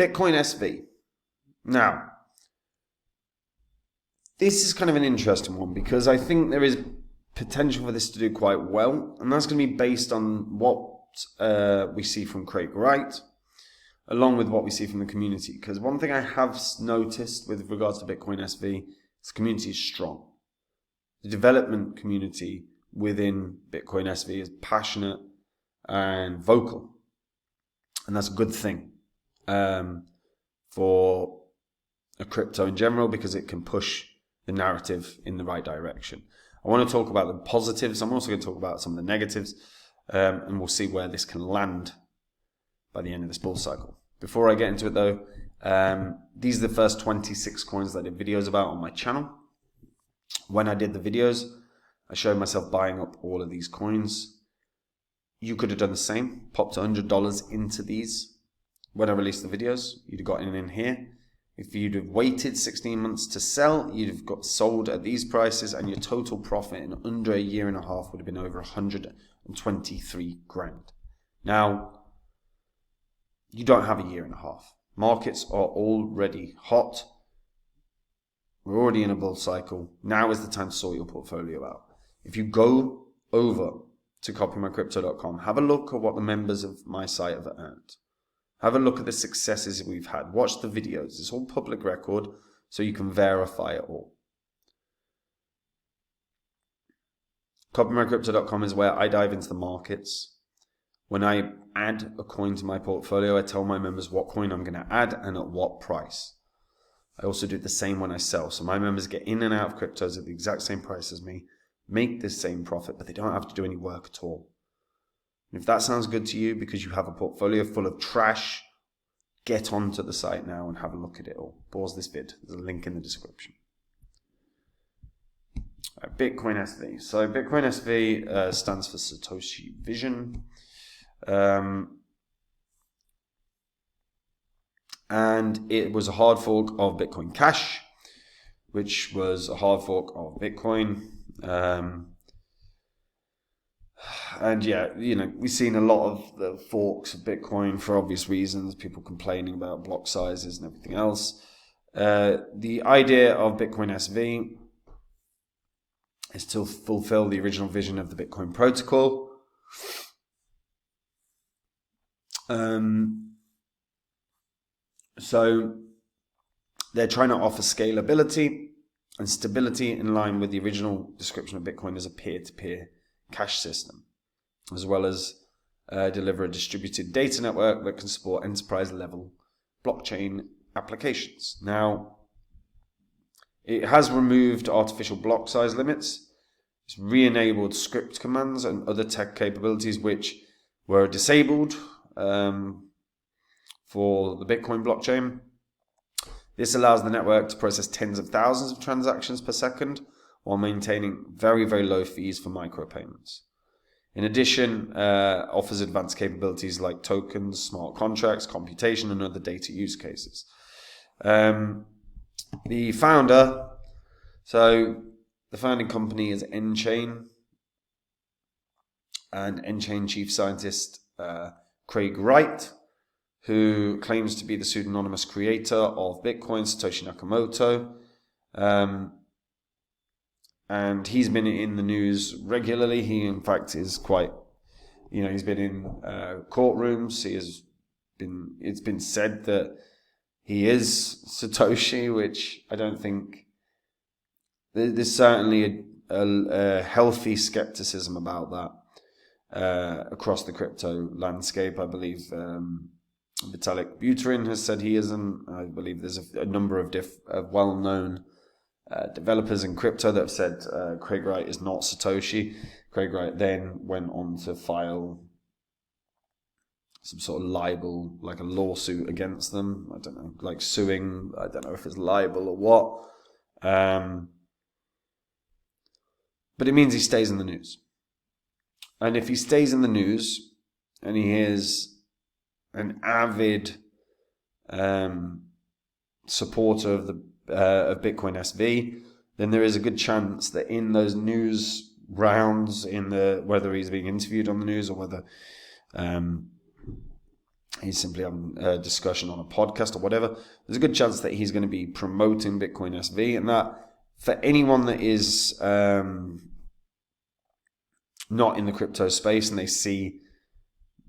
Bitcoin SV. Now, this is kind of an interesting one because I think there is potential for this to do quite well, and that's going to be based on what we see from Craig Wright, along with what we see from the community. Because one thing I have noticed with regards to Bitcoin SV is the community is strong. The development community within Bitcoin SV is passionate and vocal, and that's a good thing for a crypto in general because it can push the narrative in the right direction. I want to talk about the positives. I'm also going to talk about some of the negatives, and we'll see where this can land by the end of this bull cycle. Before I get into it though, these are the first 26 coins that I did videos about on my channel. When I did the videos, I showed myself buying up all of these coins. You could have done the same, popped $100 into these. When I released the videos, you'd have gotten in here. If you'd have waited 16 months to sell, you'd have got sold at these prices, and your total profit in under a year and a half would have been over 123 grand. Now, you don't have a year and a half. Markets are already hot. We're already in a bull cycle. Now is the time to sort your portfolio out. If you go over to copymycrypto.com, have a look at what the members of my site have earned. Have a look at the successes we've had. Watch the videos. It's all public record, so you can verify it all. Copymycrypto.com is where I dive into the markets. When I add a coin to my portfolio, I tell my members what coin I'm going to add and at what price. I also do the same when I sell. So my members get in and out of cryptos at the exact same price as me, make the same profit, but they don't have to do any work at all. If that sounds good to you because you have a portfolio full of trash, get onto the site now and have a look at it all. Pause this vid. There's a link in the description. Bitcoin SV. So Bitcoin SV stands for Satoshi Vision. And it was a hard fork of Bitcoin Cash, which was a hard fork of Bitcoin. And yeah, you know, we've seen a lot of the forks of Bitcoin for obvious reasons, people complaining about block sizes and everything else. The idea of Bitcoin SV is to fulfill the original vision of the Bitcoin protocol. So they're trying to offer scalability and stability in line with the original description of Bitcoin as a peer-to-peer cash system, as well as deliver a distributed data network that can support enterprise-level blockchain applications. Now, it has removed artificial block size limits. It's re-enabled script commands and other tech capabilities which were disabled for the Bitcoin blockchain. This allows the network to process tens of thousands of transactions per second while maintaining very, very low fees for micropayments. In addition, offers advanced capabilities like tokens, smart contracts, computation, and other data use cases. The founder, so the founding company is nChain, and nChain chief scientist Craig Wright, who claims to be the pseudonymous creator of Bitcoin, Satoshi Nakamoto. And he's been in the news regularly. He, in fact, is quite, you know, he's been in courtrooms. It's been said that he is Satoshi, which I don't think, there's certainly a healthy skepticism about that across the crypto landscape. I believe Vitalik Buterin has said he isn't. I believe there's a number of well-known developers in crypto that have said Craig Wright is not Satoshi. Craig Wright then went on to file some sort of libel, like a lawsuit against them. I don't know, like suing. I don't know if it's libel or what. But it means he stays in the news. And if he stays in the news and he is an avid supporter of Bitcoin SV, then there is a good chance that in those news rounds, whether he's being interviewed on the news or whether he's simply having a discussion on a podcast or whatever, there's a good chance that he's going to be promoting Bitcoin SV. And that, for anyone that is not in the crypto space and they see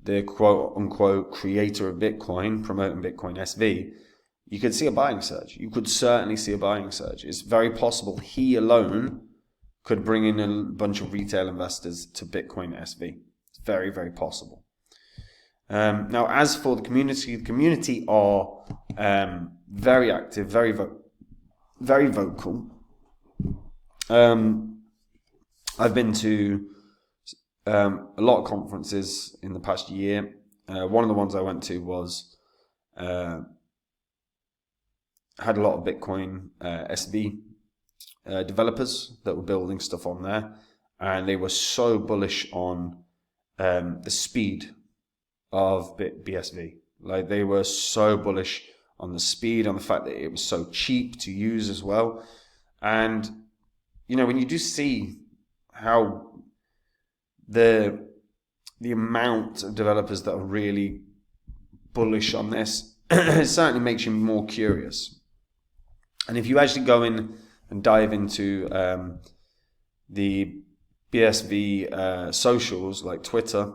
the quote-unquote creator of Bitcoin promoting Bitcoin SV, you could see a buying surge. You could certainly see a buying surge. It's very possible he alone could bring in a bunch of retail investors to Bitcoin SV. It's very, very possible. Now, as for the community are very active, very vocal. I've been to a lot of conferences in the past year. One of the ones I went to was had a lot of Bitcoin SV developers that were building stuff on there, and they were so bullish on the speed of BSV. Like, they were so bullish on the speed, on the fact that it was so cheap to use as well. And you know, when you do see how the amount of developers that are really bullish on this, it certainly makes you more curious. And if you actually go in and dive into the BSV socials, like Twitter,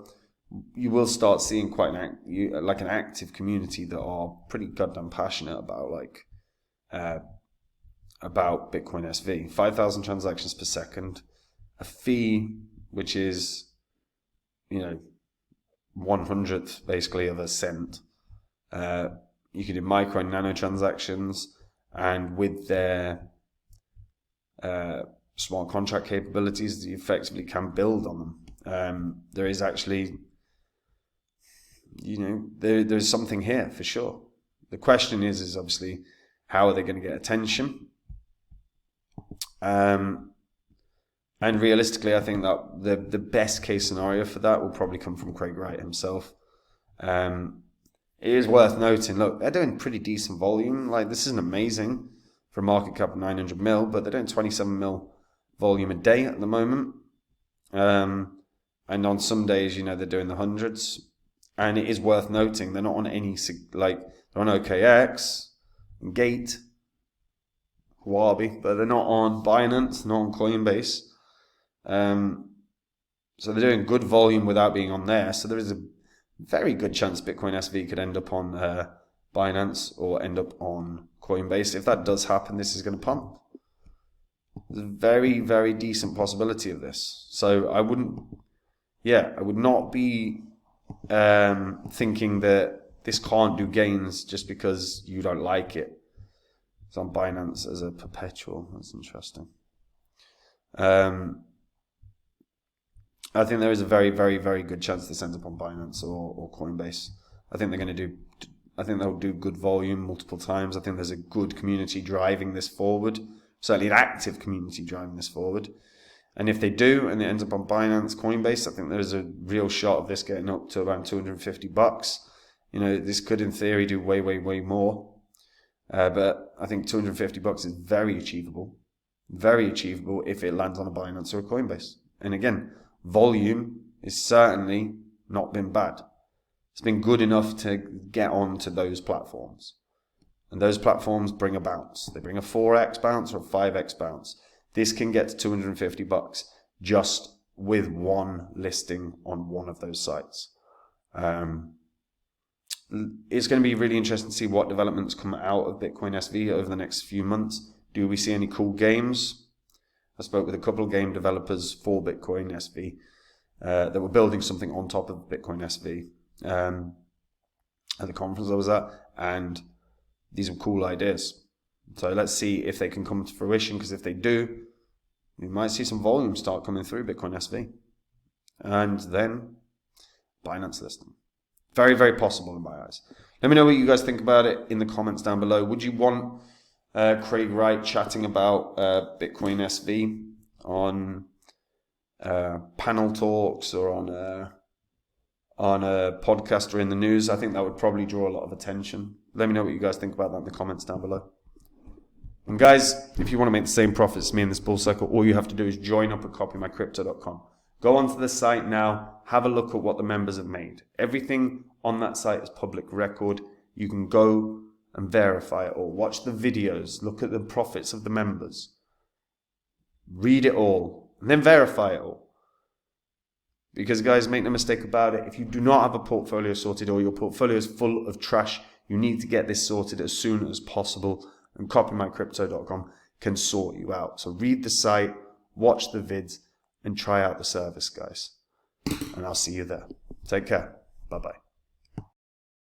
you will start seeing quite an active community that are pretty goddamn passionate about Bitcoin SV. 5,000 transactions per second, a fee which is, you know, 1/100th basically of a cent. You can do micro and nano transactions, and with their smart contract capabilities, you effectively can build on them. There is actually, you know, there's something here for sure. The question is obviously, how are they going to get attention? And realistically, I think that the best case scenario for that will probably come from Craig Wright himself. It is worth noting, look, they're doing pretty decent volume. Like, this isn't amazing for a market cap of 900 mil, but they're doing 27 mil volume a day at the moment. And on some days, you know, they're doing the hundreds. And it is worth noting, they're not on any, like, they're on OKX, Gate, Huobi, but they're not on Binance, not on Coinbase. So they're doing good volume without being on there. So there is a very good chance Bitcoin SV could end up on Binance or end up on Coinbase. If that does happen, this is going to pump. There's a very, very decent possibility of this. So I would not be thinking that this can't do gains just because you don't like it. It's on Binance as a perpetual. That's interesting. I think there is a very, very, very good chance this ends up on Binance or Coinbase. I think they'll do good volume multiple times. I think there's a good community driving this forward. Certainly an active community driving this forward. And if they do, and it ends up on Binance, Coinbase, I think there's a real shot of this getting up to around $250. You know, this could, in theory, do way, way, way more. But I think $250 is very achievable if it lands on a Binance or a Coinbase. And again, volume is certainly not been bad. It's been good enough to get onto those platforms. And those platforms bring a bounce. They bring a 4x bounce or a 5x bounce. This can get to $250 just with one listing on one of those sites. It's going to be really interesting to see what developments come out of Bitcoin SV over the next few months. Do we see any cool games? I spoke with a couple of game developers for Bitcoin SV that were building something on top of Bitcoin SV at the conference I was at, and these are cool ideas. So let's see if they can come to fruition, because if they do, we might see some volume start coming through Bitcoin SV. And then Binance listing. Very, very possible in my eyes. Let me know what you guys think about it in the comments down below. Would you want Craig Wright chatting about Bitcoin SV on panel talks or on a podcast or in the news? I think that would probably draw a lot of attention. Let me know what you guys think about that in the comments down below. And guys, if you want to make the same profits as me in this bull cycle, all you have to do is join up at copymycrypto.com. Go onto the site now, have a look at what the members have made. Everything on that site is public record. You can go and verify it all. Watch the videos, look at the profits of the members, read it all, and then verify it all. Because guys, make no mistake about it, if you do not have a portfolio sorted or your portfolio is full of trash, you need to get this sorted as soon as possible, and copymycrypto.com can sort you out. So read the site, watch the vids, and try out the service, guys. And I'll see you there. Take care. Bye-bye.